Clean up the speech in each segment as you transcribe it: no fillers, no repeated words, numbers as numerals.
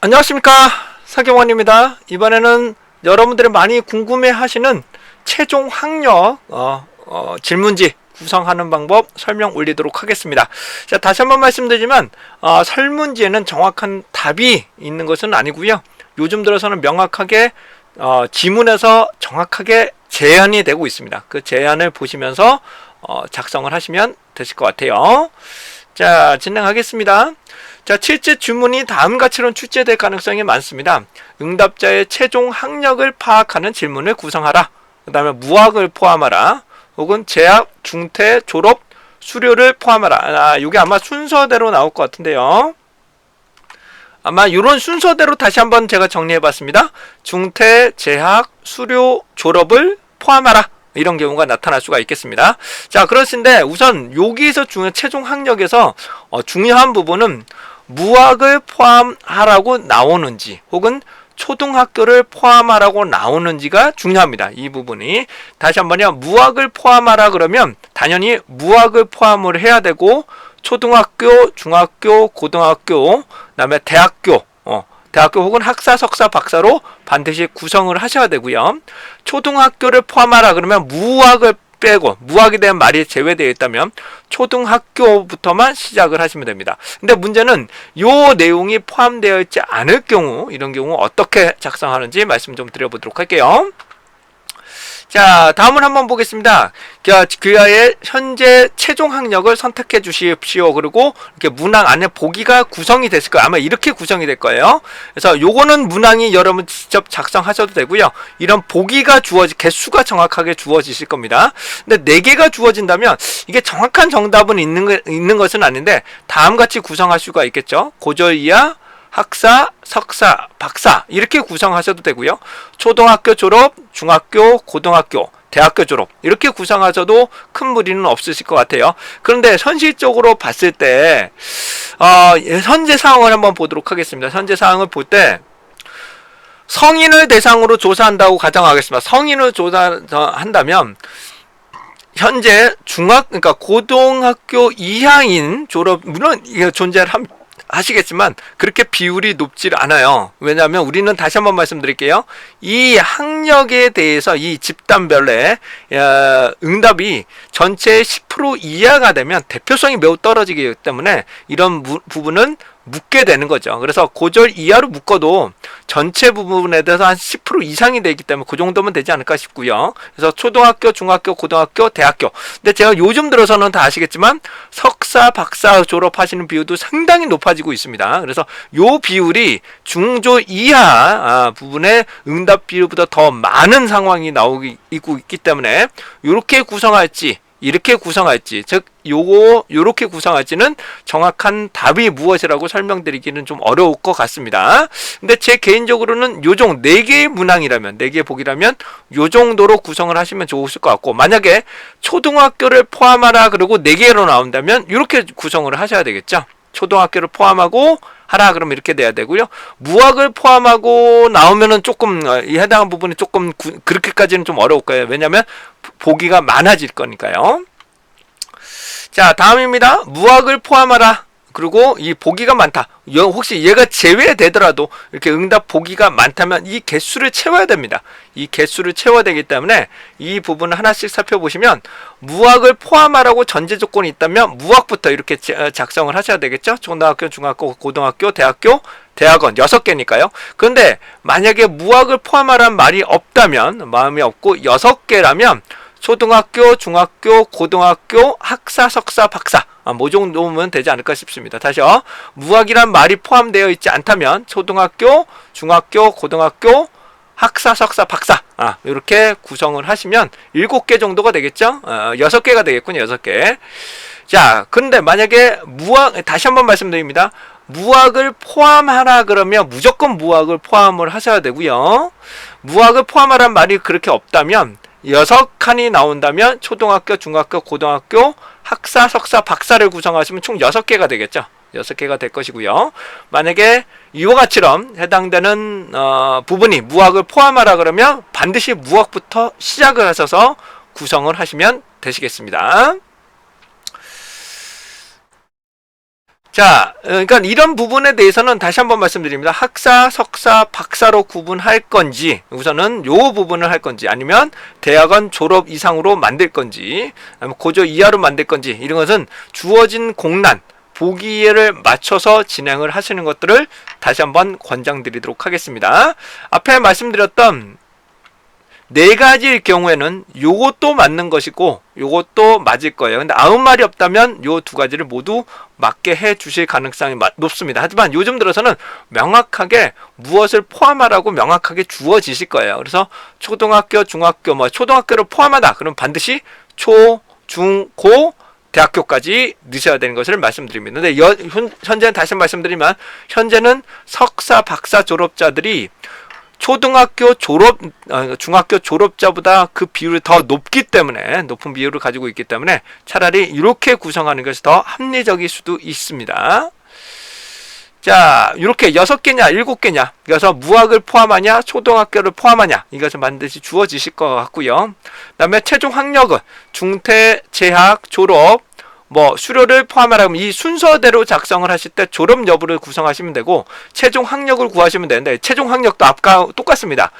안녕하십니까, 사경원입니다. 이번에는 여러분들이 많이 궁금해하시는 최종 학력 질문지 구성하는 방법 설명 올리도록 하겠습니다. 자, 다시 한번 말씀드리지만 설문지에는 정확한 답이 있는 것은 아니고요. 요즘 들어서는 명확하게 지문에서 정확하게 제한이 되고 있습니다. 그 제한을 보시면서 작성을 하시면 되실 것 같아요. 자, 진행하겠습니다. 자, 실제 주문이 다음과 같이는 출제될 가능성이 많습니다. 응답자의 최종 학력을 파악하는 질문을 구성하라. 그 다음에 무학을 포함하라. 혹은 재학, 중퇴, 졸업, 수료를 포함하라. 이게 아마 순서대로 나올 것 같은데요. 아마 이런 순서대로 다시 한번 제가 정리해봤습니다. 중퇴, 재학, 수료, 졸업을 포함하라. 이런 경우가 나타날 수가 있겠습니다. 자, 그렇신데 우선 여기에서 최종 학력에서 중요한 부분은 무학을 포함하라고 나오는지 혹은 초등학교를 포함하라고 나오는지가 중요합니다. 이 부분이. 다시 한번요. 무학을 포함하라 그러면 당연히 무학을 포함을 해야 되고 초등학교, 중학교, 고등학교, 그다음에 대학교 혹은 학사, 석사, 박사로 반드시 구성을 하셔야 되고요. 초등학교를 포함하라 그러면 무학을 빼고 무학에 대한 말이 제외되어 있다면 초등학교부터만 시작을 하시면 됩니다. 근데 문제는 이 내용이 포함되어 있지 않을 경우, 이런 경우 어떻게 작성하는지 말씀 좀 드려보도록 할게요. 자, 다음을 한번 보겠습니다. 그의 현재 최종 학력을 선택해 주십시오. 그리고 이렇게 문항 안에 보기가 구성이 됐을 거예요. 아마 이렇게 구성이 될 거예요. 그래서 요거는 문항이 여러분 직접 작성하셔도 되고요. 이런 보기가 개수가 정확하게 주어지실 겁니다. 근데 4개가 주어진다면 이게 정확한 정답은 있는 것은 아닌데 다음같이 구성할 수가 있겠죠. 고졸 이하, 학사, 석사, 박사 이렇게 구성하셔도 되고요. 초등학교 졸업, 중학교, 고등학교, 대학교 졸업 이렇게 구성하셔도 큰 무리는 없으실 것 같아요. 그런데 현실적으로 봤을 때 현재 상황을 한번 보도록 하겠습니다. 현재 상황을 볼 때 성인을 대상으로 조사한다고 가정하겠습니다. 성인을 조사한다면 현재 그러니까 고등학교 이하인 졸업, 물론 이게 하시겠지만 그렇게 비율이 높질 않아요. 왜냐하면 우리는 다시 한번 말씀드릴게요. 이 학력에 대해서 이 집단별의 응답이 전체의 10% 이하가 되면 대표성이 매우 떨어지기 때문에 이런 부분은 묶게 되는 거죠. 그래서 고졸 이하로 묶어도 전체 부분에 대해서 한 10% 이상이 되기 때문에 그 정도면 되지 않을까 싶고요. 그래서 초등학교, 중학교, 고등학교, 대학교. 근데 제가 요즘 들어서는 다 아시겠지만 석사, 박사 졸업하시는 비율도 상당히 높아지고 있습니다. 그래서 요 비율이 중졸 이하 부분의 응답 비율보다 더 많은 상황이 나오고 있기 때문에 이렇게 구성할지 이렇게 구성할지, 즉 요렇게 구성할지는 정확한 답이 무엇이라고 설명드리기는 좀 어려울 것 같습니다. 근데 제 개인적으로는 4개의 문항이라면, 4개의 보기라면 요 정도로 구성을 하시면 좋으실 것 같고, 만약에 초등학교를 포함하라 그러고 4개로 나온다면 이렇게 구성을 하셔야 되겠죠. 초등학교를 포함하고 하라 그러면 이렇게 돼야 되고요. 무학을 포함하고 나오면은 조금 이 해당한 부분이 조금 그렇게까지는 좀 어려울 거예요. 왜냐하면 보기가 많아질 거니까요. 자, 다음입니다. 무학을 포함하라. 그리고 이 보기가 많다. 혹시 얘가 제외되더라도 이렇게 응답 보기가 많다면 이 개수를 채워야 됩니다. 이 개수를 채워야 되기 때문에 이 부분을 하나씩 살펴보시면 무학을 포함하라고 전제 조건이 있다면 무학부터 이렇게 작성을 하셔야 되겠죠. 초등학교, 중학교, 고등학교, 대학교, 대학원 6개니까요. 그런데 만약에 무학을 포함하라는 말이 없다면, 마음이 없고 6개라면 초등학교, 중학교, 고등학교, 학사, 석사, 박사 뭐 정도면 되지 않을까 싶습니다. 다시요. 무학이란 말이 포함되어 있지 않다면 초등학교, 중학교, 고등학교, 학사, 석사, 박사 이렇게 구성을 하시면 7개 정도가 되겠죠. 6개가 되겠군요. 6개. 자, 근데 만약에 무학, 다시 한번 말씀드립니다. 무학을 포함하라 그러면 무조건 무학을 포함을 하셔야 되고요. 무학을 포함하라는 말이 그렇게 없다면 6칸이 나온다면 초등학교, 중학교, 고등학교, 학사, 석사, 박사를 구성하시면 총 6개가 되겠죠. 6개가 될 것이고요. 만약에 이와 같이럼 해당되는 부분이 무학을 포함하라 그러면 반드시 무학부터 시작을 하셔서 구성을 하시면 되시겠습니다. 자, 그러니까 이런 부분에 대해서는 다시 한번 말씀드립니다. 학사, 석사, 박사로 구분할 건지, 우선은 요 부분을 할 건지, 아니면 대학원 졸업 이상으로 만들 건지, 아니면 고조 이하로 만들 건지, 이런 것은 주어진 공란, 보기를 맞춰서 진행을 하시는 것들을 다시 한번 권장드리도록 하겠습니다. 앞에 말씀드렸던 네 가지일 경우에는 요것도 맞는 것이고 요것도 맞을 거예요. 근데 아무 말이 없다면 요 두 가지를 모두 맞게 해 주실 가능성이 높습니다. 하지만 요즘 들어서는 명확하게 무엇을 포함하라고 명확하게 주어지실 거예요. 그래서 초등학교, 중학교, 초등학교를 포함하다. 그럼 반드시 초, 중, 고, 대학교까지 넣으셔야 되는 것을 말씀드립니다. 근데 현재는 다시 말씀드리면 현재는 석사, 박사 졸업자들이 초등학교 졸업, 중학교 졸업자보다 그 비율이 더 높기 때문에, 높은 비율을 가지고 있기 때문에 차라리 이렇게 구성하는 것이 더 합리적일 수도 있습니다. 자, 이렇게 6개냐, 7개냐. 그래서 무학을 포함하냐, 초등학교를 포함하냐. 이것은 반드시 주어지실 것 같고요. 그 다음에 최종 학력은 중퇴, 재학, 졸업, 수료를 포함하라면 이 순서대로 작성을 하실 때 졸업 여부를 구성하시면 되고 최종 학력을 구하시면 되는데 최종 학력도 앞과 똑같습니다.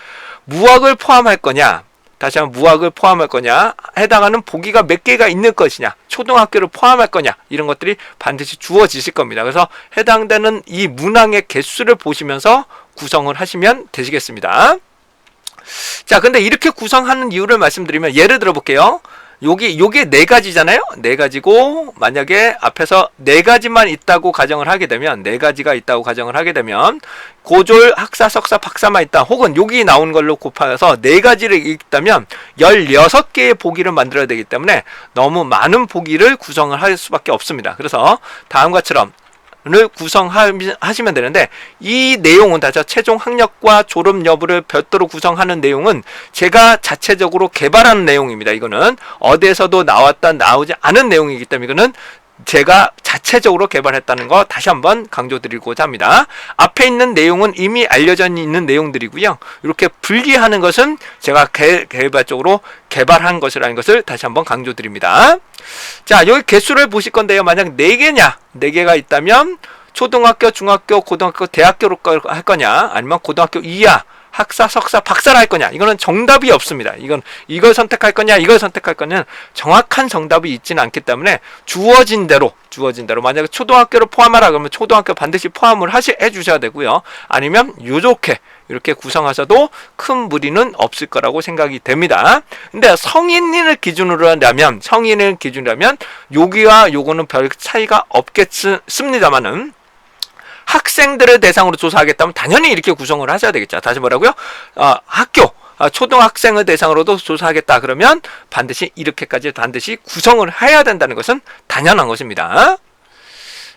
무학을 포함할 거냐, 다시 한번 무학을 포함할 거냐, 해당하는 보기가 몇 개가 있는 것이냐, 초등학교를 포함할 거냐, 이런 것들이 반드시 주어지실 겁니다. 그래서 해당되는 이 문항의 개수를 보시면서 구성을 하시면 되시겠습니다. 자, 근데 이렇게 구성하는 이유를 말씀드리면 예를 들어 볼게요. 요게 네 가지잖아요. 네 가지고 만약에 앞에서 네 가지만 있다고 가정을 하게 되면, 네 가지가 있다고 가정을 하게 되면 고졸, 학사, 석사, 박사만 있다. 혹은 여기 나온 걸로 곱해서 네 가지를 있다면 16개의 보기를 만들어야 되기 때문에 너무 많은 보기를 구성을 할 수밖에 없습니다. 그래서 다음과 처럼 를 구성하시면 되는데 이 내용은 다시 최종 학력과 졸업 여부를 별도로 구성하는 내용은 제가 자체적으로 개발하는 내용입니다. 이거는 어디에서도 나오지 않은 내용이기 때문에 이거는 제가 자체적으로 개발했다는 거 다시 한번 강조드리고자 합니다. 앞에 있는 내용은 이미 알려져 있는 내용들이고요. 이렇게 분리하는 것은 제가 개발적으로 개발한 것이라는 것을 다시 한번 강조드립니다. 자, 여기 개수를 보실 건데요. 만약 4개냐, 4개가 있다면 초등학교, 중학교, 고등학교, 대학교로 할 거냐, 아니면 고등학교 이하, 학사, 석사, 박사를 할 거냐, 이거는 정답이 없습니다. 이걸 선택할 거냐, 이걸 선택할 거냐, 정확한 정답이 있지는 않기 때문에 주어진 대로 만약에 초등학교를 포함하라 그러면 초등학교 반드시 포함을 해주셔야 되고요. 아니면 이렇게 구성하셔도 큰 무리는 없을 거라고 생각이 됩니다. 근데 성인을 기준으로 한다면 여기와 요거는 별 차이가 없겠습니다만은 학생들을 대상으로 조사하겠다면 당연히 이렇게 구성을 하셔야 되겠죠. 다시 뭐라고요? 초등학생을 대상으로도 조사하겠다 그러면 반드시 이렇게까지 반드시 구성을 해야 된다는 것은 당연한 것입니다.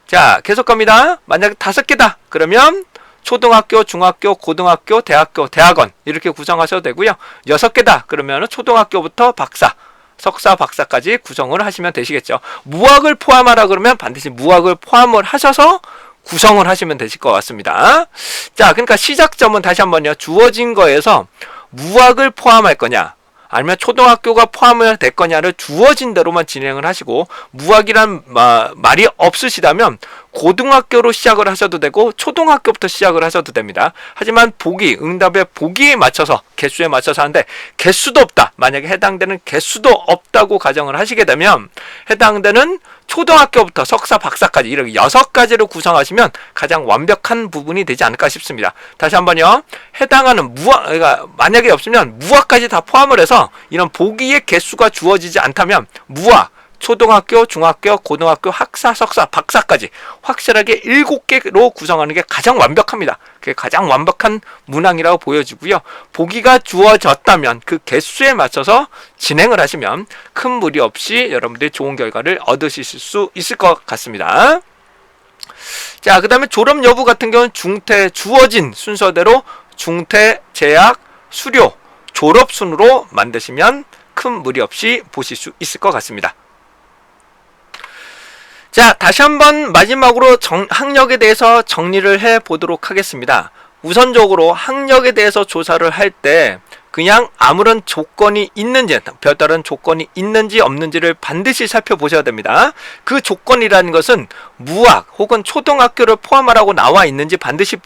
자, 계속 갑니다. 만약 5개다 그러면 초등학교, 중학교, 고등학교, 대학교, 대학원 이렇게 구성하셔도 되고요. 6개다 그러면 초등학교부터 박사, 석사, 박사까지 구성을 하시면 되시겠죠. 무학을 포함하라 그러면 반드시 무학을 포함을 하셔서 구성을 하시면 되실 것 같습니다. 자, 그러니까 시작점은 다시 한번요. 주어진 거에서 무학을 포함할 거냐, 아니면 초등학교가 포함을 될 거냐를 주어진 대로만 진행을 하시고, 무학이란 말이 없으시다면 고등학교로 시작을 하셔도 되고 초등학교부터 시작을 하셔도 됩니다. 하지만 응답의 보기에 맞춰서 개수에 맞춰서 하는데 개수도 없다. 만약에 해당되는 개수도 없다고 가정을 하시게 되면 해당되는 초등학교부터 석사, 박사까지 이렇게 6가지를 구성하시면 가장 완벽한 부분이 되지 않을까 싶습니다. 다시 한번요. 해당하는 그러니까 만약에 없으면 무학까지 다 포함을 해서 이런 보기의 개수가 주어지지 않다면 무학, 초등학교, 중학교, 고등학교, 학사, 석사, 박사까지 확실하게 7개로 구성하는 게 가장 완벽합니다. 그게 가장 완벽한 문항이라고 보여지고요. 보기가 주어졌다면 그 개수에 맞춰서 진행을 하시면 큰 무리 없이 여러분들이 좋은 결과를 얻으실 수 있을 것 같습니다. 자, 그 다음에 졸업 여부 같은 경우는 주어진 순서대로 중퇴, 재학, 수료, 졸업 순으로 만드시면 큰 무리 없이 보실 수 있을 것 같습니다. 자, 다시 한번 마지막으로 학력에 대해서 정리를 해 보도록 하겠습니다. 우선적으로 학력에 대해서 조사를 할 때 그냥 아무런 조건이 있는지, 별다른 조건이 있는지 없는지를 반드시 살펴보셔야 됩니다. 그 조건이라는 것은 무학 혹은 초등학교를 포함하라고 나와 있는지 반드시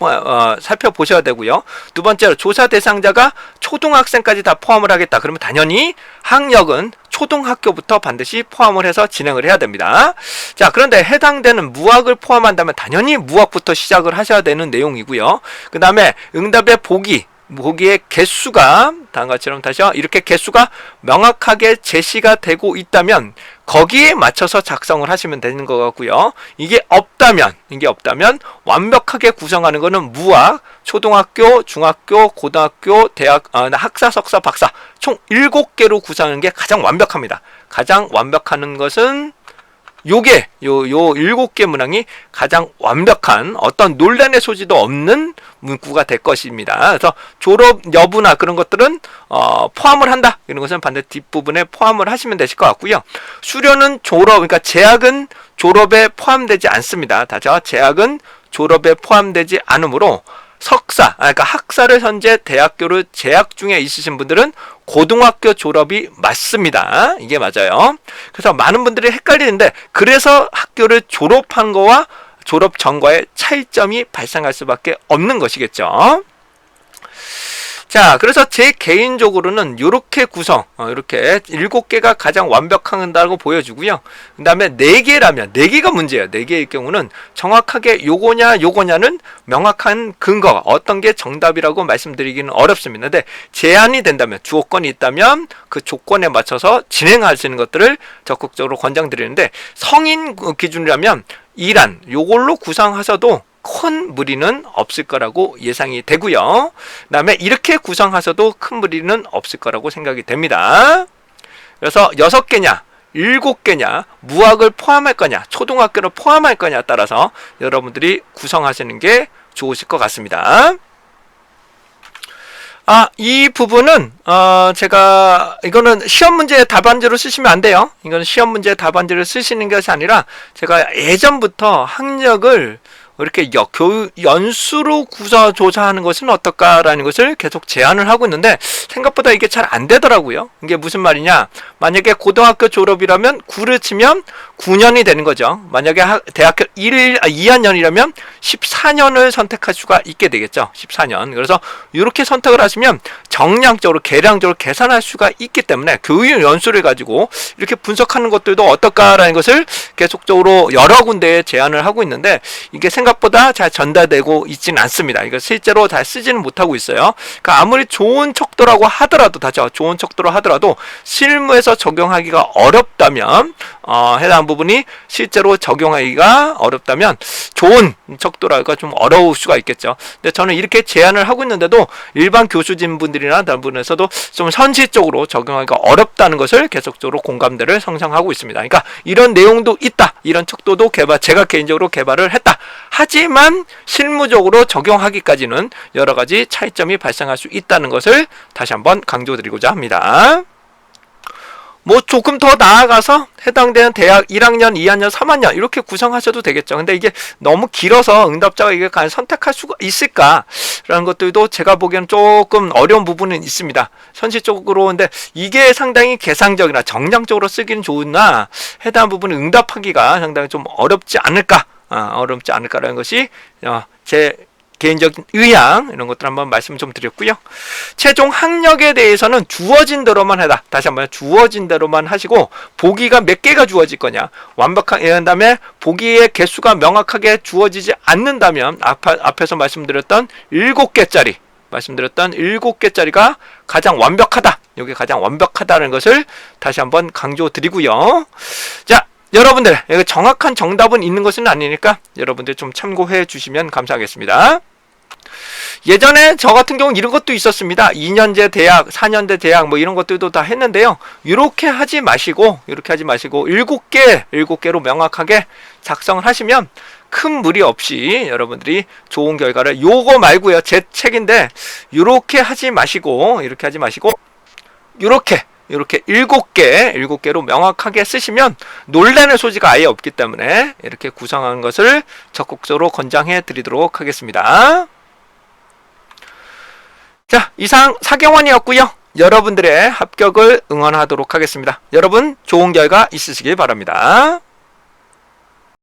살펴보셔야 되고요. 두 번째로 조사 대상자가 초등학생까지 다 포함을 하겠다. 그러면 당연히 학력은 초등학교부터 반드시 포함을 해서 진행을 해야 됩니다. 자, 그런데 해당되는 무학을 포함한다면 당연히 무학부터 시작을 하셔야 되는 내용이고요. 그 다음에 응답의 보기의 개수가 다음과 같이럼 다시요. 이렇게 개수가 명확하게 제시가 되고 있다면 거기에 맞춰서 작성을 하시면 되는 것 같고요. 이게 없다면 완벽하게 구성하는 거는 무학, 초등학교, 중학교, 고등학교, 대학, 학사, 석사, 박사 총 7개로 구성하는 게 가장 완벽합니다. 가장 완벽한 것은 요게 요 7개 문항이 가장 완벽한 어떤 논란의 소지도 없는 문구가 될 것입니다. 그래서 졸업 여부나 그런 것들은 포함을 한다. 이런 것은 반드시 뒷부분에 포함을 하시면 되실 것 같고요. 수료는 그러니까 재학은 졸업에 포함되지 않습니다. 다죠? 재학은 졸업에 포함되지 않으므로 석사, 그러니까 학사를 현재 대학교를 재학 중에 있으신 분들은 고등학교 졸업이 맞습니다. 이게 맞아요. 그래서 많은 분들이 헷갈리는데 그래서 학교를 졸업한 거와 졸업 전과의 차이점이 발생할 수밖에 없는 것이겠죠. 자, 그래서 제 개인적으로는 이렇게 이렇게 7개가 가장 완벽한다고 보여주고요. 그 다음에 4개라면, 4개가 문제예요. 4개의 경우는 정확하게 요거냐는 명확한 근거가 어떤 게 정답이라고 말씀드리기는 어렵습니다. 근데 제한이 된다면, 조건이 있다면 그 조건에 맞춰서 진행하시는 것들을 적극적으로 권장드리는데 성인 기준이라면 이란, 요걸로 구성하셔도 큰 무리는 없을 거라고 예상이 되고요. 그 다음에 이렇게 구성하셔도 큰 무리는 없을 거라고 생각이 됩니다. 그래서 6개냐 7개냐 무학을 포함할 거냐 초등학교를 포함할 거냐에 따라서 여러분들이 구성하시는 게 좋으실 것 같습니다. 이 부분은 이거는 시험 문제 답안지로 쓰시면 안 돼요. 이거는 시험 문제 답안지를 쓰시는 것이 아니라 제가 예전부터 학력을 이렇게 연수로 조사하는 것은 어떨까라는 것을 계속 제안을 하고 있는데 생각보다 이게 잘 안 되더라고요. 이게 무슨 말이냐? 만약에 고등학교 졸업이라면 9를 치면 9년이 되는 거죠. 만약에 대학교 2학년이라면 14년을 선택할 수가 있게 되겠죠. 14년. 그래서 이렇게 선택을 하시면 정량적으로 계량적으로 계산할 수가 있기 때문에 교육 연수를 가지고 이렇게 분석하는 것들도 어떨까라는 것을 계속적으로 여러 군데에 제안을 하고 있는데 이게 생각보다 잘 전달되고 있지는 않습니다. 이거 실제로 잘 쓰지는 못하고 있어요. 그러니까 아무리 좋은 척도라고 하더라도 좋은 척도로 하더라도 실무에서 적용하기가 어렵다면 해당 부분이 실제로 적용하기가 어렵다면 좋은 척도라기가 좀 어려울 수가 있겠죠. 근데 저는 이렇게 제안을 하고 있는데도 일반 교수진 분들이나 다른 분에서도 좀 현실적으로 적용하기가 어렵다는 것을 계속적으로 공감대를 형성하고 있습니다. 그러니까 이런 내용도 있다. 이런 척도도 제가 개인적으로 개발을 했다. 하지만 실무적으로 적용하기까지는 여러 가지 차이점이 발생할 수 있다는 것을 다시 한번 강조드리고자 합니다. 조금 더 나아가서 해당되는 대학 1학년, 2학년, 3학년 이렇게 구성하셔도 되겠죠. 근데 이게 너무 길어서 응답자가 이게 과연 선택할 수가 있을까라는 것들도 제가 보기에는 조금 어려운 부분은 있습니다. 현실적으로 근데 이게 상당히 계상적이나 정량적으로 쓰기는 좋으나 해당 부분을 응답하기가 상당히 좀 어렵지 않을까라는 것이 제 개인적인 의향 이런 것들 한번 말씀 좀 드렸고요. 최종 학력에 대해서는 주어진 대로만 해라. 다시 한번 주어진 대로만 하시고 보기가 몇 개가 주어질 거냐. 그 다음에 보기의 개수가 명확하게 주어지지 않는다면 앞에서 말씀드렸던 7개짜리가 가장 완벽하다. 이게 가장 완벽하다는 것을 다시 한번 강조드리고요. 자, 여러분들 정확한 정답은 있는 것은 아니니까 여러분들 좀 참고해 주시면 감사하겠습니다. 예전에 저 같은 경우는 이런 것도 있었습니다. 2년제 대학, 4년제 대학 이런 것들도 다 했는데요. 이렇게 하지 마시고 7개로 명확하게 작성을 하시면 큰 무리 없이 여러분들이 좋은 결과를 요거 말고요. 제 책인데 이렇게 하지 마시고 이렇게 7개로 명확하게 쓰시면 논란의 소지가 아예 없기 때문에 이렇게 구성한 것을 적극적으로 권장해 드리도록 하겠습니다. 자, 이상 사경원이었고요. 여러분들의 합격을 응원하도록 하겠습니다. 여러분 좋은 결과 있으시길 바랍니다.